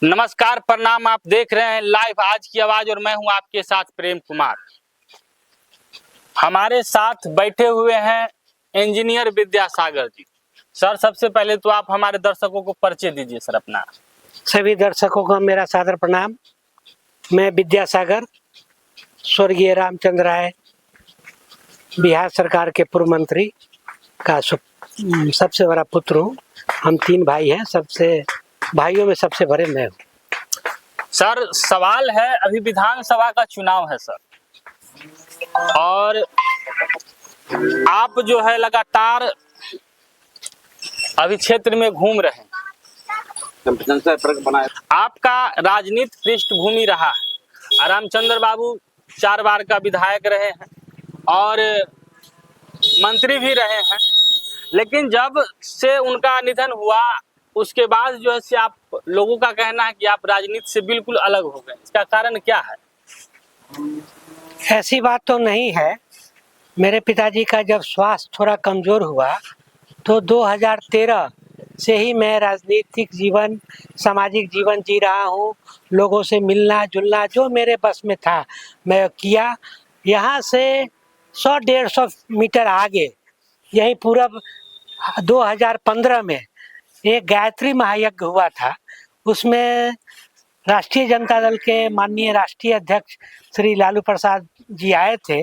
नमस्कार, प्रणाम। आप देख रहे हैं लाइव आज की आवाज और मैं हूं आपके साथ प्रेम कुमार। हमारे साथ बैठे हुए हैं इंजीनियर विद्यासागर जी। सर, सबसे पहले तो आप हमारे दर्शकों को परिचय दीजिए सर अपना। सभी दर्शकों को मेरा सादर प्रणाम। मैं विद्यासागर, स्वर्गीय रामचंद्र राय बिहार सरकार के पूर्व मंत्री का सबसे बड़ा पुत्र हूँ। हम 3 भाई हैं, सबसे भाइयों में सबसे बड़े मैं हूँ। सर, सवाल है, अभी विधानसभा का चुनाव है सर, और आप जो है लगातार अभी क्षेत्र में घूम रहे हैं। आपका राजनीतिक पृष्ठभूमि रहा है। रामचंद्र बाबू 4 बार का विधायक रहे हैं और मंत्री भी रहे हैं, लेकिन जब से उनका निधन हुआ उसके बाद जो है से आप लोगों का कहना है कि आप राजनीति से बिल्कुल अलग हो गए। इसका कारण क्या है? ऐसी बात तो नहीं है। मेरे पिताजी का जब स्वास्थ्य थोड़ा कमजोर हुआ तो 2013 से ही मैं राजनीतिक जीवन, सामाजिक जीवन जी रहा हूँ। लोगों से मिलना जुलना जो मेरे बस में था मैं किया। यहाँ से 100-150 मीटर आगे यहीं पूरब 2015 में एक गायत्री महायज्ञ हुआ था। उसमें राष्ट्रीय जनता दल के माननीय राष्ट्रीय अध्यक्ष श्री लालू प्रसाद जी आए थे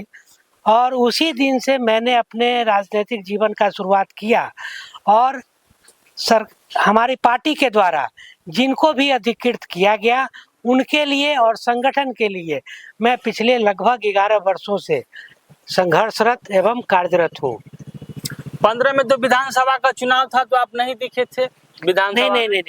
और उसी दिन से मैंने अपने राजनीतिक जीवन का शुरुआत किया। और हमारी पार्टी के द्वारा जिनको भी अधिकृत किया गया उनके लिए और संगठन के लिए मैं पिछले लगभग 11 वर्षों से संघर्षरत एवं कार्यरत हूँ। 15 में तो विधानसभा का चुनाव था तो आप नहीं दिखे थे विधानसभा? नहीं।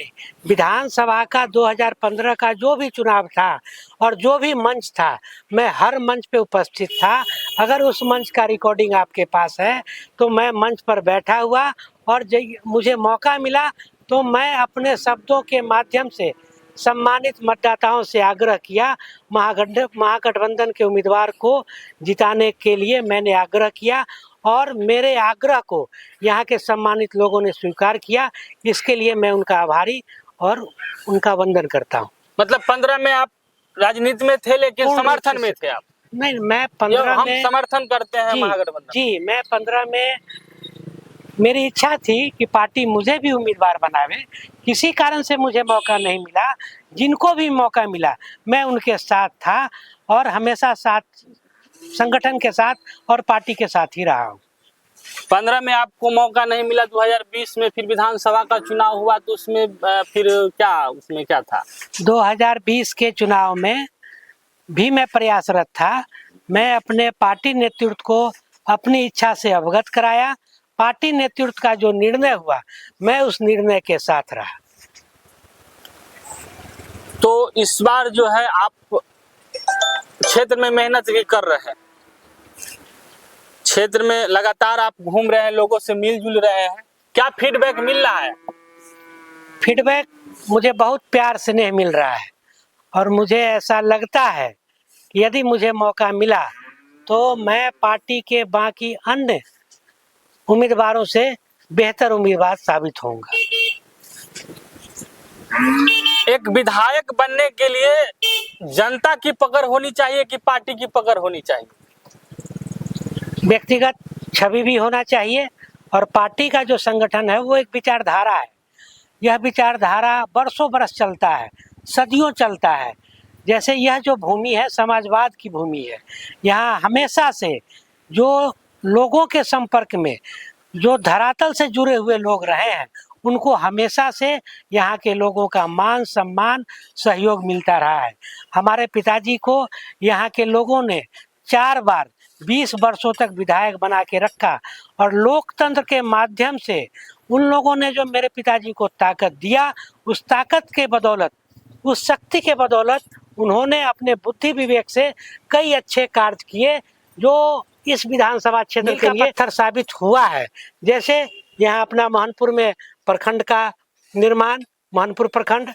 विधानसभा का 2015 का जो भी चुनाव था और जो भी मंच था मैं हर मंच पे उपस्थित था। अगर उस मंच का रिकॉर्डिंग आपके पास है तो मैं मंच पर बैठा हुआ और मुझे मौका मिला तो मैं अपने शब्दों के माध्यम से सम्मानित मतदाताओं से आग्रह किया। महागठबंधन के उम्मीदवार को जिताने के लिए मैंने आग्रह किया और मेरे आग्रह को यहाँ के सम्मानित लोगों ने स्वीकार किया। इसके लिए मैं उनका आभारी और उनका वंदन करता हूँ। मतलब 15 में आप राजनीति में थे लेकिन समर्थन में थे आप? नहीं, मैं 15 हम में समर्थन करते हैं महागठबंधन। जी, मैं 15 में मेरी इच्छा थी कि पार्टी मुझे भी उम्मीदवार बनावे। किसी कारण से मुझे मौका नहीं मिला। जिनको भी मौका मिला मैं उनके साथ था और हमेशा साथ संगठन के साथ और पार्टी के साथ ही रहा हूँ। 15 में आपको मौका नहीं मिला, 2020 में फिर विधानसभा का चुनाव हुआ तो उसमें फिर क्या था? 2020 के चुनाव में भी मैं प्रयासरत था। मैं अपने पार्टी नेतृत्व को अपनी इच्छा से अवगत कराया। पार्टी नेतृत्व का जो निर्णय हुआ मैं उस निर्णय के साथ रहा। तो इस बार जो है आप क्षेत्र में मेहनत भी कर रहे हैं, क्षेत्र में लगातार आप घूम रहे हैं, लोगों से मिलजुल रहे हैं, क्या फीडबैक मिल रहा है? फीडबैक मुझे बहुत प्यार स्नेह मिल रहा है और मुझे ऐसा लगता है कि यदि मुझे मौका मिला तो मैं पार्टी के बाकी अन्य उम्मीदवारों से बेहतर उम्मीदवार साबित होऊंगा। एक विधायक बनने के लिए जनता की पकड़ होनी चाहिए कि पार्टी की पकड़ होनी चाहिए? व्यक्तिगत छवि भी होना चाहिए और पार्टी का जो संगठन है वो एक विचारधारा है। यह विचारधारा बरसों बरस चलता है, सदियों चलता है। जैसे यह जो भूमि है समाजवाद की भूमि है। यहाँ हमेशा से जो लोगों के संपर्क में जो धरातल से जुड़े हुए लोग रहे हैं उनको हमेशा से यहाँ के लोगों का मान सम्मान सहयोग मिलता रहा है। हमारे पिताजी को यहाँ के लोगों ने 4 बार 20 वर्षों तक विधायक बना के रखा और लोकतंत्र के माध्यम से उन लोगों ने जो मेरे पिताजी को ताकत दिया, उस ताकत के बदौलत, उस शक्ति के बदौलत उन्होंने अपने बुद्धि विवेक से कई अच्छे कार्य किए जो इस विधानसभा क्षेत्र के लिए पत्थर साबित हुआ है। जैसे यहाँ अपना महनपुर में प्रखंड का निर्माण, महनपुर प्रखंड,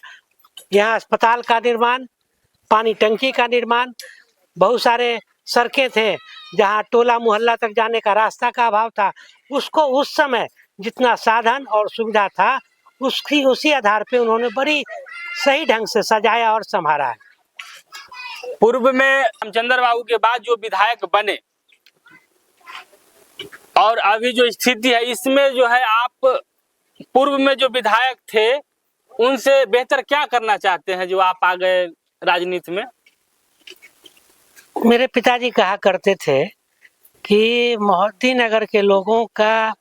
यहाँ अस्पताल का निर्माण, पानी टंकी का निर्माण, बहुत सारे सड़कें थे जहाँ टोला मोहल्ला तक जाने का रास्ता का अभाव था। उसको उस समय जितना साधन और सुविधा था उसी आधार पे उन्होंने बड़ी सही ढंग से सजाया और संभाला है। पूर्व में रामचंद्र बाबू के बाद जो विधायक बने और अभी जो स्थिति है इसमें जो है आप पूर्व में जो विधायक थे उनसे बेहतर क्या करना चाहते हैं जो आप आ गए राजनीति में? मेरे पिताजी कहा करते थे कि मोहद्दी नगर के लोगों का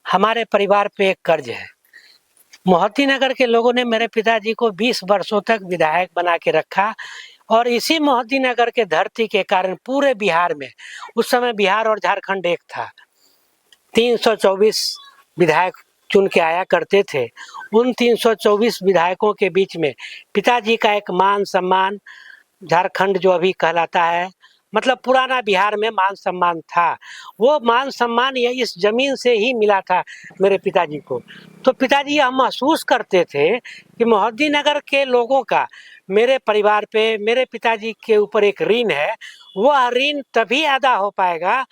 हमारे परिवार पे एक कर्ज है। मोहद्दी नगर के लोगों ने मेरे पिताजी को 20 वर्षों तक विधायक बना के रखा और इसी मोहद्दी नगर के धरती के कारण पूरे बिहार में, उस समय बिहार और झारखंड एक था, 324 विधायक चुन के आया करते थे। उन 324 विधायकों के बीच में पिताजी का एक मान सम्मान, झारखंड जो अभी कहलाता है, मतलब पुराना बिहार में मान सम्मान था। वो मान सम्मान ये इस जमीन से ही मिला था मेरे पिताजी को। तो पिताजी यह महसूस करते थे कि मोहद्दी नगर के लोगों का मेरे परिवार पे, मेरे पिताजी के ऊपर एक ऋण है। वह ऋण तभी अदा हो पाएगा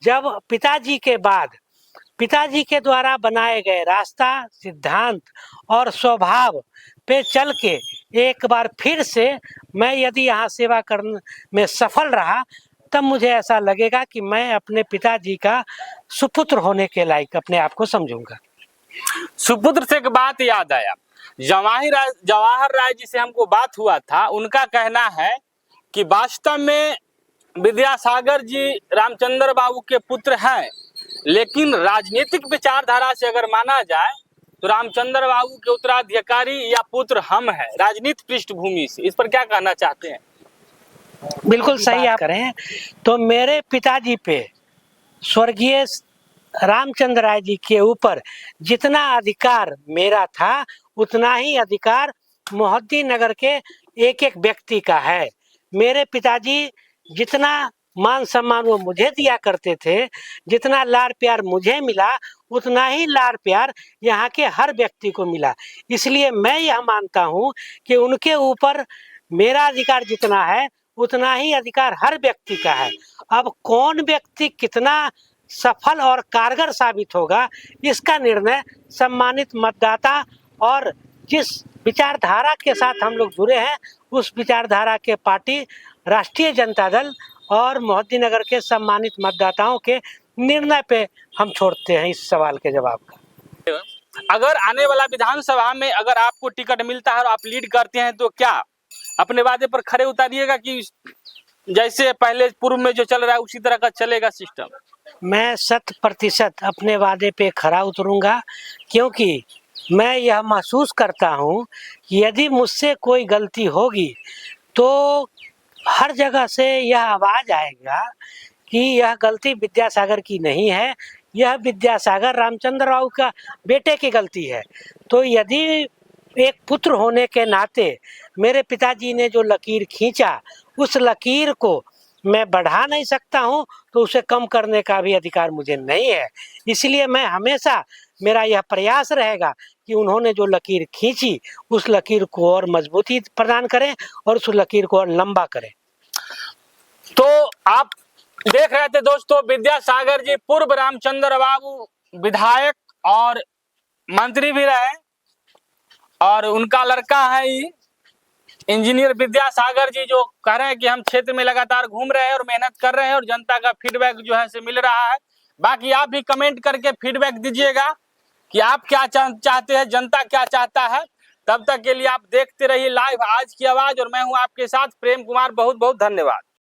जब पिताजी के बाद पिताजी के द्वारा बनाए गए रास्ता, सिद्धांत और स्वभाव पे चल के एक बार फिर से मैं यदि यहाँ सेवा करने में सफल रहा तब मुझे ऐसा लगेगा कि मैं अपने पिताजी का सुपुत्र होने के लायक अपने आप को समझूंगा। सुपुत्र से एक बात याद आया, जवाहर राय जी से हमको बात हुआ था, उनका कहना है कि वास्तव में विद्यासागर जी रामचंद्र बाबू के पुत्र हैं, लेकिन राजनीतिक विचारधारा से अगर माना जाए तो रामचंद्र बाबू के उत्तराधिकारी या पुत्र हम हैं राजनीतिक पृष्ठभूमि से। इस पर क्या कहना चाहते हैं? बिल्कुल सही आप करें। तो मेरे पिताजी पे स्वर्गीय रामचंद्र राय जी के ऊपर जितना अधिकार मेरा था उतना ही अधिकार मोहद्दी नगर के एक एक व्यक्ति का है। मेरे पिताजी जितना मान सम्मान वो मुझे दिया करते थे, जितना लाड़ प्यार मुझे मिला उतना ही लाड़ प्यार यहाँ के हर व्यक्ति को मिला। इसलिए मैं यह मानता हूँ कि उनके ऊपर मेरा अधिकार जितना है उतना ही अधिकार हर व्यक्ति का है। अब कौन व्यक्ति कितना सफल और कारगर साबित होगा इसका निर्णय सम्मानित मतदाता और जिस विचारधारा के साथ हम लोग जुड़े हैं उस विचारधारा के पार्टी राष्ट्रीय जनता दल और मोहद्दी नगर के सम्मानित मतदाताओं के निर्णय पे हम छोड़ते हैं इस सवाल के जवाब का। अगर आने वाला विधानसभा में अगर आपको टिकट मिलता है और आप लीड करते हैं तो क्या अपने वादे पर खरे उतारिएगा कि जैसे पहले पूर्व में जो चल रहा है उसी तरह का चलेगा सिस्टम? मैं 100% अपने वादे पे खरा उतरूंगा, क्योंकि मैं यह महसूस करता हूँ कि यदि मुझसे कोई गलती होगी तो हर जगह से यह आवाज आएगा कि यह गलती विद्यासागर की नहीं है, यह विद्यासागर रामचंद्र राव का बेटे की गलती है। तो यदि एक पुत्र होने के नाते मेरे पिताजी ने जो लकीर खींचा उस लकीर को मैं बढ़ा नहीं सकता हूँ, तो उसे कम करने का भी अधिकार मुझे नहीं है। इसलिए मैं हमेशा, मेरा यह प्रयास रहेगा कि उन्होंने जो लकीर खींची उस लकीर को और मजबूती प्रदान करें और उस लकीर को और लंबा करें। तो आप देख रहे थे दोस्तों, विद्यासागर जी पूर्व रामचंद्र बाबू विधायक और मंत्री भी रहे और उनका लड़का है इंजीनियर विद्यासागर जी, जो कह रहे हैं कि हम क्षेत्र में लगातार घूम रहे हैं और मेहनत कर रहे हैं और जनता का फीडबैक जो है से मिल रहा है। बाकी आप भी कमेंट करके फीडबैक दीजिएगा कि आप क्या चाहते हैं, जनता क्या चाहता है। तब तक के लिए आप देखते रहिए लाइव आज की आवाज और मैं हूं आपके साथ प्रेम कुमार। बहुत बहुत धन्यवाद।